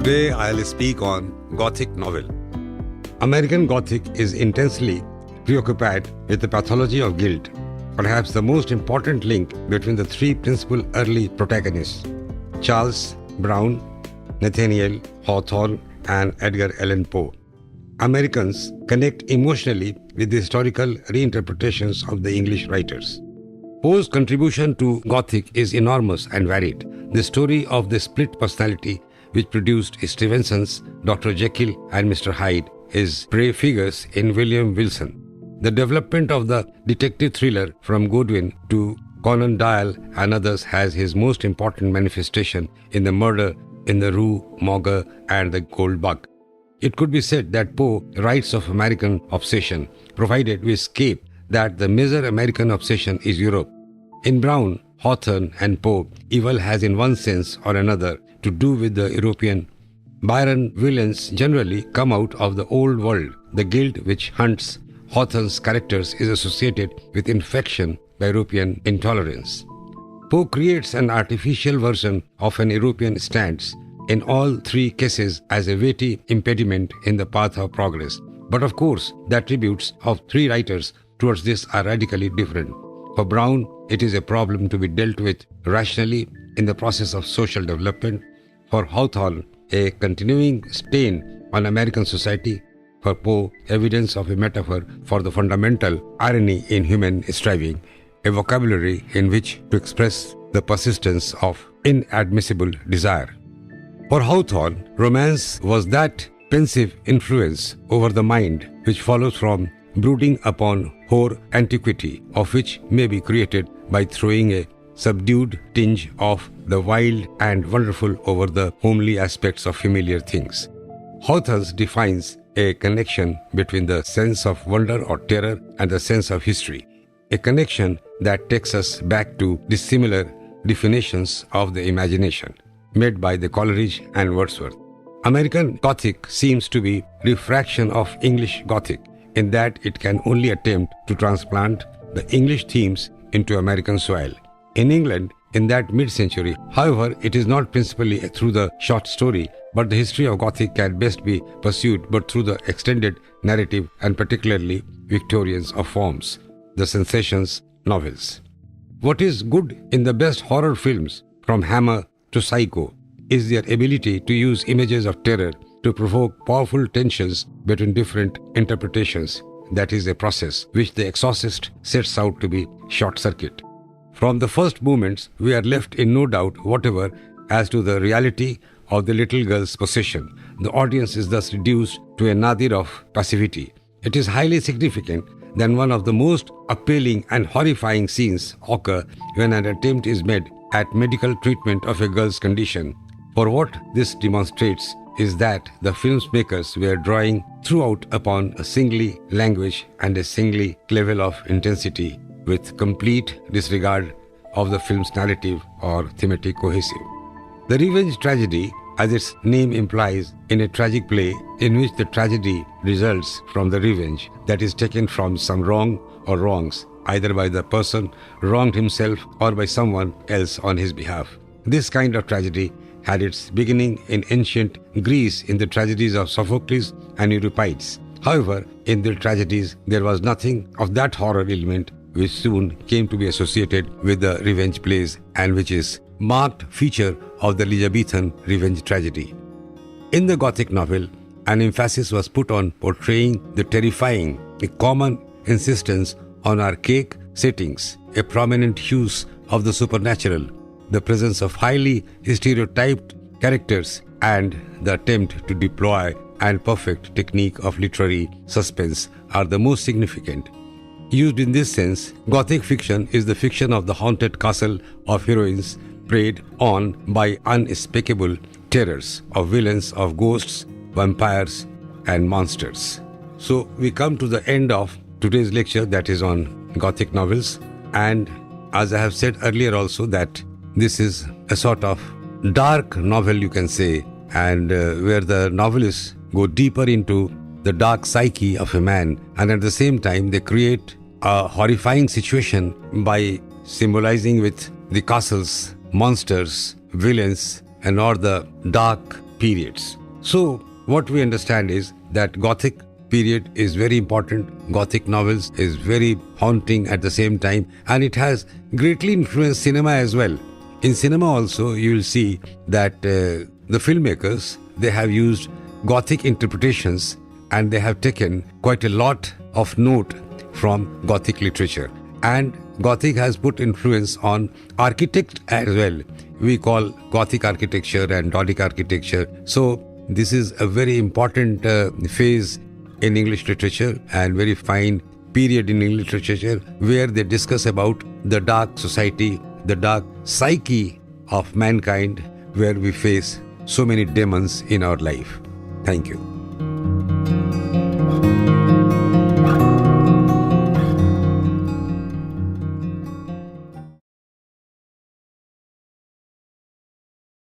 Today I'll speak on Gothic novel. American Gothic is intensely preoccupied with the pathology of guilt, perhaps the most important link between the three principal early protagonists, Charles Brown, Nathaniel Hawthorne, and Edgar Allan Poe. Americans connect emotionally with the historical reinterpretations of the English writers. Poe's contribution to Gothic is enormous and varied. The story of the split personality which produced Stevenson's Dr. Jekyll and Mr. Hyde is prefigures in William Wilson. The development of the detective thriller from Godwin to Conan Doyle and others has his most important manifestation in the murder in the Rue Morgue and the Gold Bug. It could be said that Poe writes of American obsession, provided we escape that the major American obsession is Europe. In Brown, Hawthorne and Poe, evil has in one sense or another to do with the European. Byron villains generally come out of the old world. The guilt which hunts Hawthorne's characters is associated with infection by European intolerance. Poe creates an artificial version of an European stance in all three cases as a weighty impediment in the path of progress. But of course, the attributes of three writers towards this are radically different. For Brown, it is a problem to be dealt with rationally in the process of social development. For Hawthorne, a continuing stain on American society. For Poe, evidence of a metaphor for the fundamental irony in human striving, a vocabulary in which to express the persistence of inadmissible desire. For Hawthorne, romance was that pensive influence over the mind which follows from brooding upon hoar antiquity, of which may be created by throwing a subdued tinge of the wild and wonderful over the homely aspects of familiar things. Hawthorne defines a connection between the sense of wonder or terror and the sense of history, a connection that takes us back to dissimilar definitions of the imagination made by the Coleridge and Wordsworth. American Gothic seems to be refraction of English Gothic in that it can only attempt to transplant the English themes into American soil. In England, in that mid-century, however, it is not principally through the short story, but the history of Gothic can best be pursued but through the extended narrative and particularly Victorians of forms, the sensations novels. What is good in the best horror films, from Hammer to Psycho, is their ability to use images of terror to provoke powerful tensions between different interpretations. That is a process which the exorcist sets out to be short-circuit. From the first moments, we are left in no doubt whatever as to the reality of the little girl's possession. The audience is thus reduced to a nadir of passivity. It is highly significant that one of the most appalling and horrifying scenes occur when an attempt is made at medical treatment of a girl's condition. For what this demonstrates is that the filmmakers were drawing throughout upon a singly language and a singly level of intensity, with complete disregard of the film's narrative or thematic cohesive. The revenge tragedy, as its name implies, in a tragic play in which the tragedy results from the revenge that is taken from some wrong or wrongs, either by the person wronged himself or by someone else on his behalf. This kind of tragedy had its beginning in ancient Greece in the tragedies of Sophocles and Euripides. However, in their tragedies, there was nothing of that horror element which soon came to be associated with the revenge plays and which is marked feature of the Elizabethan revenge tragedy. In the Gothic novel, an emphasis was put on portraying the terrifying, a common insistence on archaic settings, a prominent use of the supernatural, the presence of highly stereotyped characters, and the attempt to deploy and perfect technique of literary suspense are the most significant. Used in this sense, Gothic fiction is the fiction of the haunted castle of heroines preyed on by unspeakable terrors, of villains, of ghosts, vampires, and monsters. So we come to the end of today's lecture, that is on Gothic novels, and as I have said earlier also that this is a sort of dark novel, you can say, and where the novelists go deeper into the dark psyche of a man, and at the same time they create a horrifying situation by symbolizing with the castles, monsters, villains, and all the dark periods. So what we understand is that Gothic period is very important. Gothic novels is very haunting at the same time, and it has greatly influenced cinema as well. In cinema also, you will see that the filmmakers, they have used Gothic interpretations, and they have taken quite a lot of note from Gothic literature. And Gothic has put influence on architect as well. We call Gothic architecture and Doric architecture. So this is a very important phase in English literature and very fine period in English literature, where they discuss about the dark society, the dark psyche of mankind, where we face so many demons in our life. Thank you.